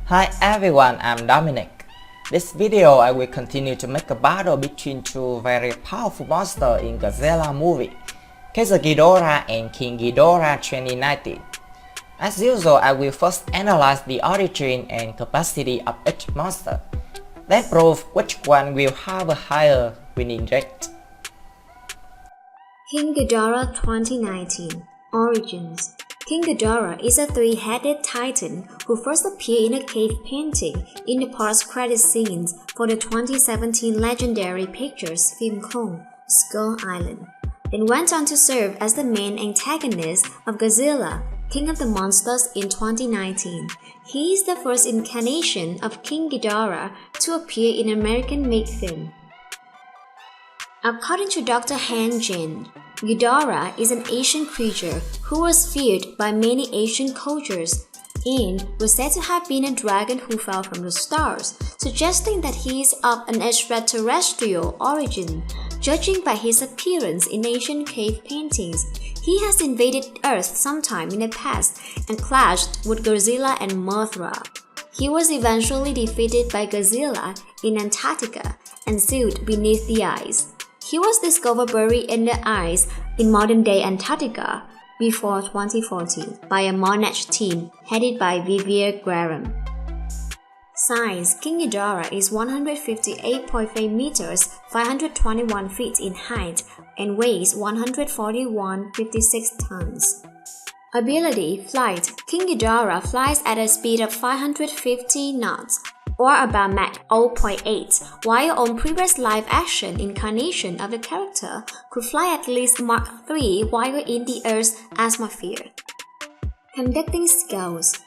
Hi everyone, I'm Dominic. This video I will continue to make a battle between two very powerful monsters in Godzilla movie, Kaiser Ghidorah and King Ghidorah 2019. As usual, I will first analyze the origin and capacity of each monster, then prove which one will have a higher winning rate. King Ghidorah 2019 Origins. King Ghidorah is a three-headed titan who first appeared in a cave painting in the post-credit scenes for the 2017 Legendary Pictures film called Skull Island, then went on to serve as the main antagonist of Godzilla, King of the Monsters in 2019. He is the first incarnation of King Ghidorah to appear in an American-made film. According to Dr. Han Jin, Ghidorah is an Asian creature who was feared by many Asian cultures and was said to have been a dragon who fell from the stars, suggesting that he is of an extraterrestrial origin. Judging by his appearance in Asian cave paintings, he has invaded Earth sometime in the past and clashed with Godzilla and Mothra. He was eventually defeated by Godzilla in Antarctica and sealed beneath the ice. He was discovered buried in the ice in modern-day Antarctica before 2014 by a Monash team headed by Vivier Graham. Size: King Ghidorah is 158.8 meters, 521 feet in height, and weighs 141.56 tons. Ability: Flight. King Ghidorah flies at a speed of 550 knots, or about Mach 0.8, while on previous live-action incarnation of the character could fly at least Mach 3 while in the Earth's atmosphere. Conducting scales.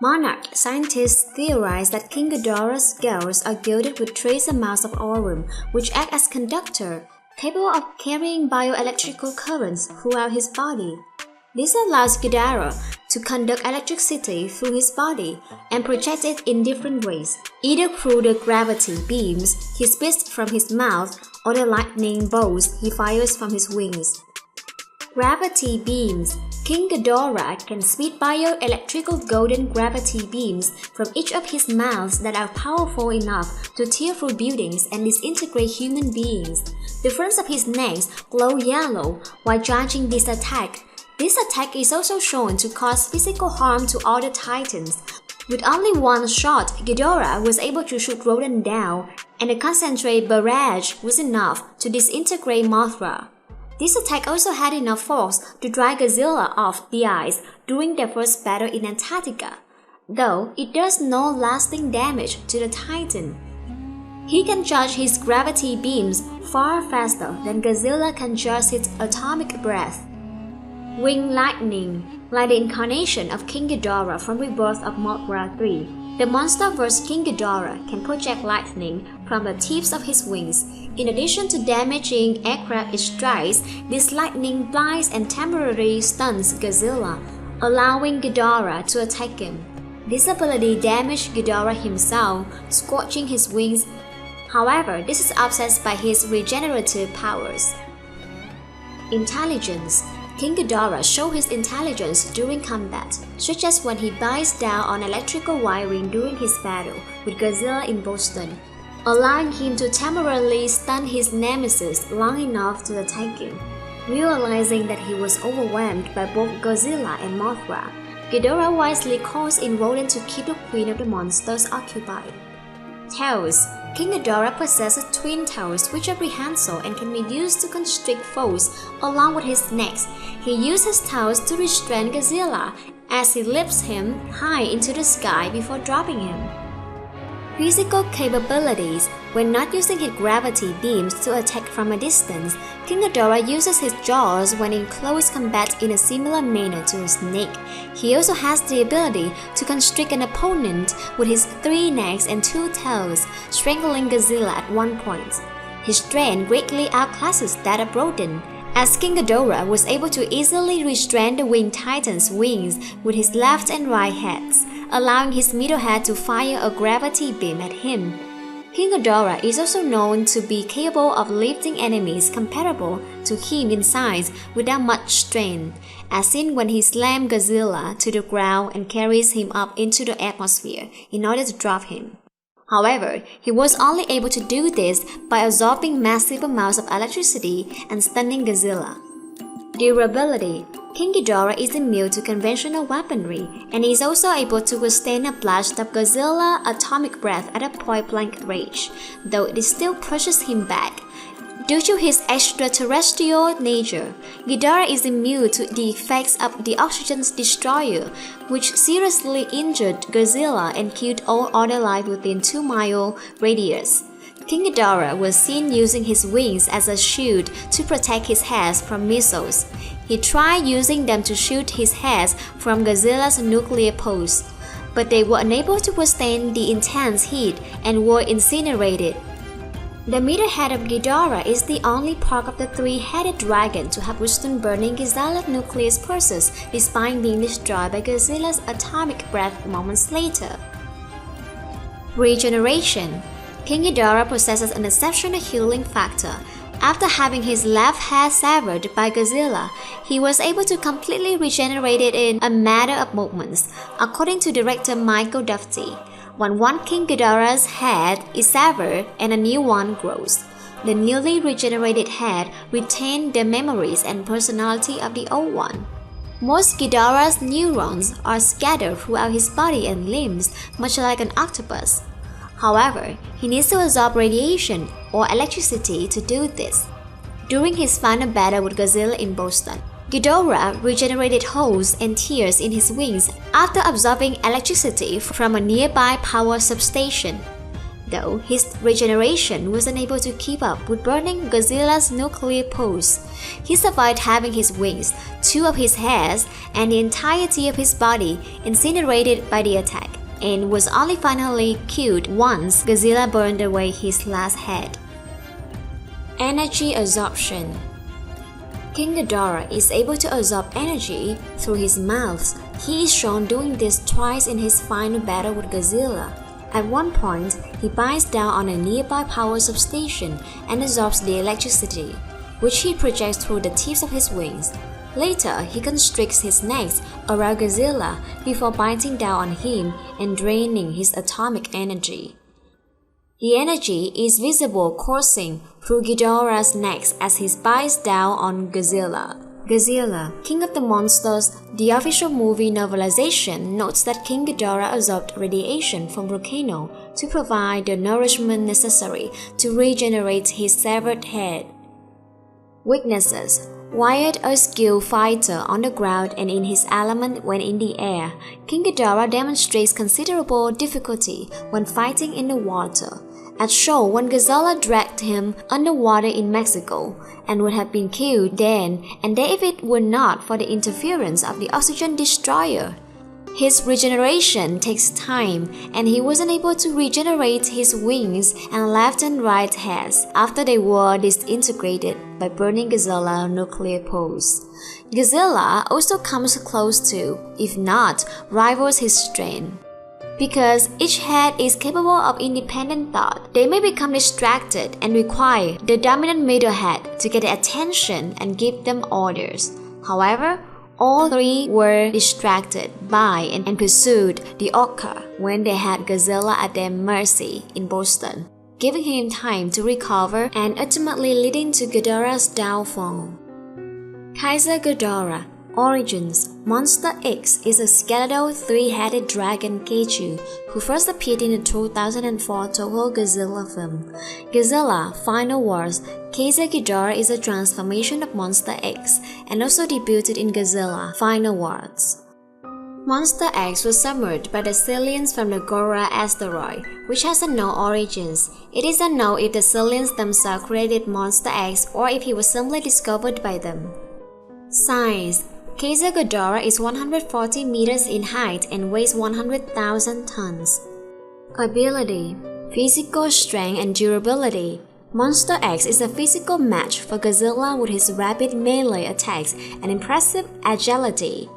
Monarch scientists theorize that King Ghidorah's scales are gilded with trace amounts of aurum, which act as conductor, capable of carrying bioelectrical currents throughout his body. This allows Ghidorah to conduct electricity through his body and project it in different ways, either through the gravity beams he spits from his mouth or the lightning bolts he fires from his wings. Gravity beams. King Ghidorah can spit bioelectrical golden gravity beams from each of his mouths that are powerful enough to tear through buildings and disintegrate human beings. The fronts of his necks glow yellow while charging this attack. This attack is also shown to cause physical harm to other titans. With only one shot, Ghidorah was able to shoot Rodan down, and the concentrated barrage was enough to disintegrate Mothra. This attack also had enough force to drive Godzilla off the ice during their first battle in Antarctica, though it does no lasting damage to the Titan. He can charge his gravity beams far faster than Godzilla can charge his atomic breath. Wing Lightning. Like the incarnation of King Ghidorah from Rebirth of Mothra 3, the monster vs. King Ghidorah can project lightning from the tips of his wings. In addition to damaging aircraft it strikes, this lightning blinds and temporarily stuns Godzilla, allowing Ghidorah to attack him. This ability damaged Ghidorah himself, scorching his wings. However, this is offset by his regenerative powers. Intelligence. King Ghidorah shows his intelligence during combat, such as when he bites down on electrical wiring during his battle with Godzilla in Boston, allowing him to temporarily stun his nemesis long enough to attack him. Realizing that he was overwhelmed by both Godzilla and Mothra, Ghidorah wisely calls in Rodan to keep the queen of the monsters occupied. Tails. King Ghidorah possesses twin tails which are prehensile and can be used to constrict foes along with his necks. He uses tails to restrain Godzilla as he lifts him high into the sky before dropping him. Physical capabilities. When not using his gravity beams to attack from a distance, King Ghidorah uses his jaws when in close combat in a similar manner to a snake. He also has the ability to constrict an opponent with his 3 necks and 2 tails, strangling Godzilla at one point. His strength greatly outclasses that of Rodan, as King Ghidorah was able to easily restrain the Winged Titan's wings with his left and right heads, allowing his middle head to fire a gravity beam at him. King Ghidorah is also known to be capable of lifting enemies comparable to him in size without much strain, as seen when he slams Godzilla to the ground and carries him up into the atmosphere in order to drop him. However, he was only able to do this by absorbing massive amounts of electricity and stunning Godzilla. Durability. King Ghidorah is immune to conventional weaponry and is also able to withstand a blast of Godzilla's atomic breath at a point-blank range, though it still pushes him back. Due to his extraterrestrial nature, Ghidorah is immune to the effects of the Oxygen Destroyer, which seriously injured Godzilla and killed all other life within 2-mile radius. King Ghidorah was seen using his wings as a shield to protect his head from missiles. He tried using them to shoot his head from Godzilla's nuclear pulse, but they were unable to withstand the intense heat and were incinerated. The middle head of Ghidorah is the only part of the three-headed dragon to have withstood burning Godzilla's nucleus pulses despite being destroyed by Godzilla's atomic breath moments later. Regeneration. King Ghidorah possesses an exceptional healing factor. After having his left head severed by Godzilla, he was able to completely regenerate it in a matter of moments, according to director Michael Duffy. When one King Ghidorah's head is severed and a new one grows, the newly regenerated head retains the memories and personality of the old one. Most Ghidorah's neurons are scattered throughout his body and limbs, much like an octopus. However, he needs to absorb radiation or electricity to do this. During his final battle with Godzilla in Boston, Ghidorah regenerated holes and tears in his wings after absorbing electricity from a nearby power substation. Though his regeneration was unable to keep up with burning Godzilla's nuclear pulse, he survived having his wings, 2 of his hairs, and the entirety of his body incinerated by the attack, and was only finally killed once Godzilla burned away his last head. Energy absorption. King Ghidorah is able to absorb energy through his mouth. He is shown doing this twice in his final battle with Godzilla. At one point, he bites down on a nearby power substation and absorbs the electricity, which he projects through the tips of his wings. Later, he constricts his neck around Godzilla before biting down on him and draining his atomic energy. The energy is visible coursing through Ghidorah's neck as he bites down on Godzilla. Godzilla, King of the Monsters, the official movie novelization, notes that King Ghidorah absorbed radiation from volcano to provide the nourishment necessary to regenerate his severed head. Weaknesses. Wired a skilled fighter on the ground and in his element when in the air, King Ghidorah demonstrates considerable difficulty when fighting in the water, as shown when Godzilla dragged him underwater in Mexico, and would have been killed then and there if it were not for the interference of the Oxygen Destroyer. His regeneration takes time, and he was unable to regenerate his wings and left and right heads after they were disintegrated by burning Godzilla's nuclear pulse. Godzilla also comes close to, if not, rivals his strength. Because each head is capable of independent thought, they may become distracted and require the dominant middle head to get their attention and give them orders. However, all 3 were distracted by and pursued the Orca when they had Godzilla at their mercy in Boston, giving him time to recover and ultimately leading to Ghidorah's downfall. Kaiser Ghidorah. Origins. Monster X is a skeletal 3-headed dragon kaiju who first appeared in the 2004 Toho Godzilla film. Godzilla Final Wars. Kaiser Ghidorah is a transformation of Monster X and also debuted in Godzilla Final Wars. Monster X was submerged by the aliens from the Gora asteroid, which has unknown origins. It is unknown if the aliens themselves created Monster X or if he was simply discovered by them. Size. Kaiser Ghidorah is 140 meters in height and weighs 100,000 tons. Ability. Physical strength and durability. Monster X is a physical match for Godzilla with his rapid melee attacks and impressive agility.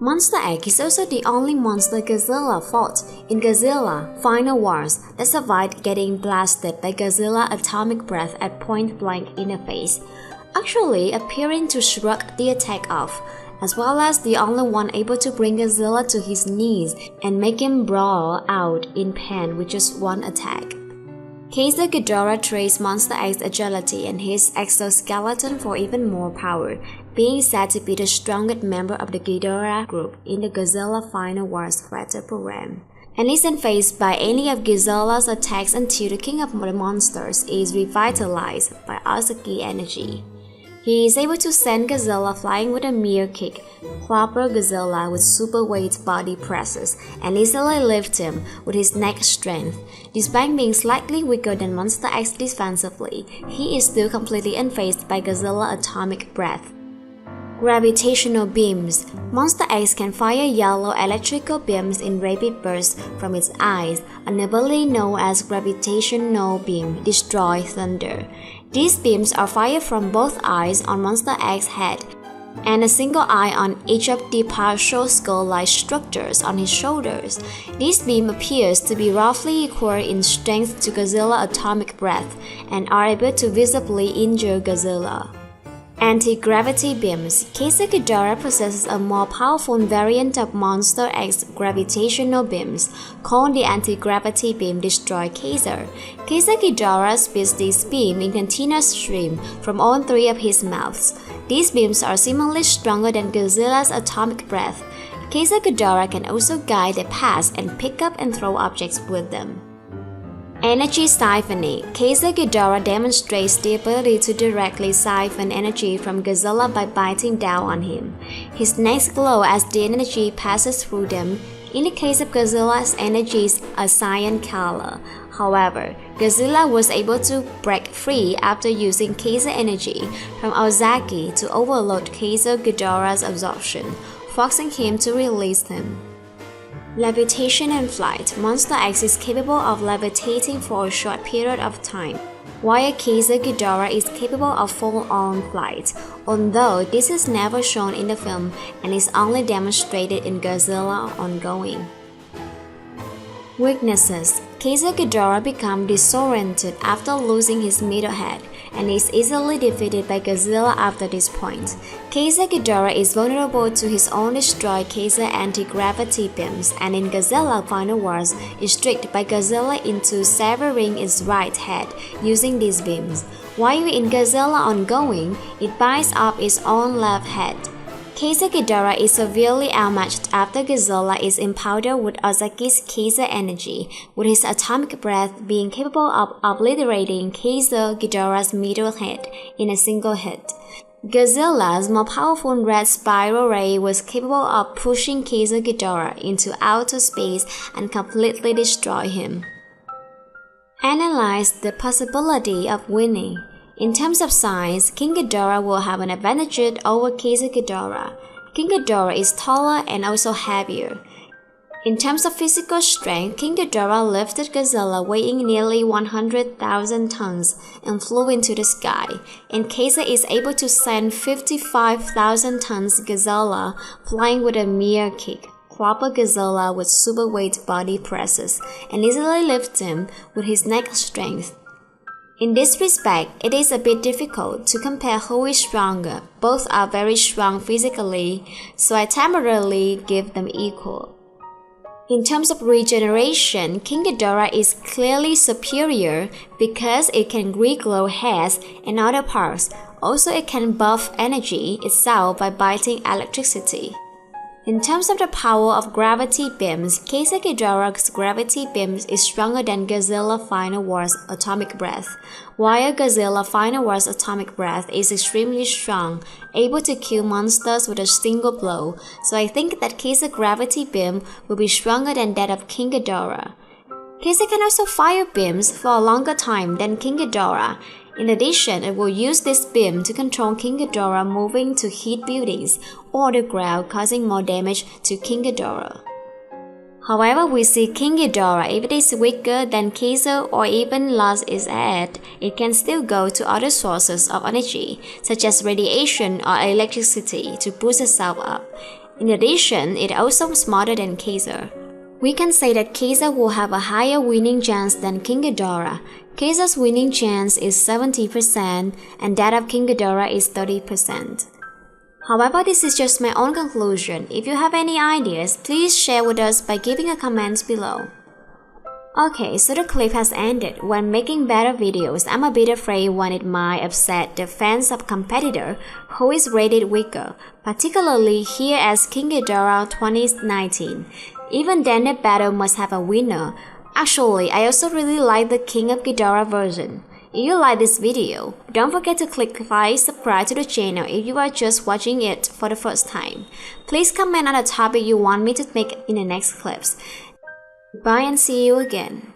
Monster X is also the only monster Godzilla fought in Godzilla Final Wars that survived getting blasted by Godzilla atomic breath at point-blank in the face, actually appearing to shrug the attack off, as well as the only one able to bring Godzilla to his knees and make him brawl out in pain with just one attack. Kaiser Ghidorah trades Monster X's agility and his exoskeleton for even more power, being said to be the strongest member of the Ghidorah group in the Godzilla Final Wars fighter program, and isn't faced by any of Godzilla's attacks until the King of the Monsters is revitalized by Ozaki energy. He is able to send Godzilla flying with a mere kick, clobber Godzilla with super weight body presses, and easily lift him with his neck strength. Despite being slightly weaker than Monster X defensively, he is still completely unfazed by Godzilla atomic breath. Gravitational beams. Monster X can fire yellow electrical beams in rapid bursts from its eyes, an ability known as gravitational beam destroy thunder. These beams are fired from both eyes on Monster X's head, and a single eye on each of the partial skull-like structures on his shoulders. This beam appears to be roughly equal in strength to Godzilla atomic breath, and are able to visibly injure Godzilla. Anti-gravity beams. Kaiser Ghidorah possesses a more powerful variant of Monster X gravitational beams, called the Anti-Gravity Beam Destroy Kaiser. Kaiser Ghidorah spits this beam in continuous stream from all three of his mouths. These beams are similarly stronger than Godzilla's atomic breath. Kaiser Ghidorah can also guide the paths and pick up and throw objects with them. Energy siphoning. Kaiser Ghidorah demonstrates the ability to directly siphon energy from Godzilla by biting down on him. His necks glow as the energy passes through them. In the case of Godzilla's energies, a cyan color. However, Godzilla was able to break free after using Kaiser energy from Ozaki to overload Kaiser Ghidorah's absorption, forcing him to release him. Levitation and flight. Monster X is capable of levitating for a short period of time, while Kaiser Ghidorah is capable of full-on flight, although this is never shown in the film and is only demonstrated in Godzilla Ongoing. Weaknesses. Kaiser Ghidorah becomes disoriented after losing his middle head, and is easily defeated by Godzilla after this point. Kaiser Ghidorah is vulnerable to his own destroyed Kaiser anti-gravity beams, and in Godzilla Final Wars is tricked by Godzilla into severing its right head using these beams, while in Godzilla Ongoing, it bites off its own left head. Kaiser Ghidorah is severely outmatched after Godzilla is empowered with Ozaki's Kaiser energy, with his atomic breath being capable of obliterating Kaiser Ghidorah's middle head in a single hit. Godzilla's more powerful red spiral ray was capable of pushing Kaiser Ghidorah into outer space and completely destroy him. Analyze the possibility of winning. In terms of size, King Ghidorah will have an advantage over Kaiser Ghidorah. King Ghidorah is taller and also heavier. In terms of physical strength, King Ghidorah lifted Godzilla weighing nearly 100,000 tons and flew into the sky, and Kaiser is able to send 55,000 tons Godzilla flying with a mere kick, clobber Godzilla with super weight body presses, and easily lift him with his neck strength. In this respect, it is a bit difficult to compare who is stronger. Both are very strong physically, so I temporarily give them equal. In terms of regeneration, King Ghidorah is clearly superior because it can reglow heads and other parts. Also, it can buff energy itself by biting electricity. In terms of the power of gravity beams, Kaiser Ghidorah's gravity beams is stronger than Godzilla Final Wars' atomic breath, while Godzilla Final Wars' atomic breath is extremely strong, able to kill monsters with a single blow, so I think that Kaiser's gravity beam will be stronger than that of King Ghidorah. Kaiser can also fire beams for a longer time than King Ghidorah. In addition, it will use this beam to control King Ghidorah moving to hit buildings or the ground, causing more damage to King Ghidorah. However, we see King Ghidorah, if it is weaker than Kaiser or even lost its head, it can still go to other sources of energy, such as radiation or electricity, to boost itself up. In addition, it also smarter than Kaiser. We can say that Kaiser will have a higher winning chance than King Ghidorah. Kaiser's winning chance is 70% and that of King Ghidorah is 30%. However, this is just my own conclusion. If you have any ideas, please share with us by giving a comment below. Okay, so the clip has ended. When making better videos, I'm a bit afraid when it might upset the fans of competitor who is rated weaker, particularly here as King Ghidorah 2019. Even then the battle must have a winner. Actually, I also really like the King of Ghidorah version. If you like this video, don't forget to click like, subscribe to the channel if you are just watching it for the first time. Please comment on the topic you want me to make in the next clips. Bye and see you again.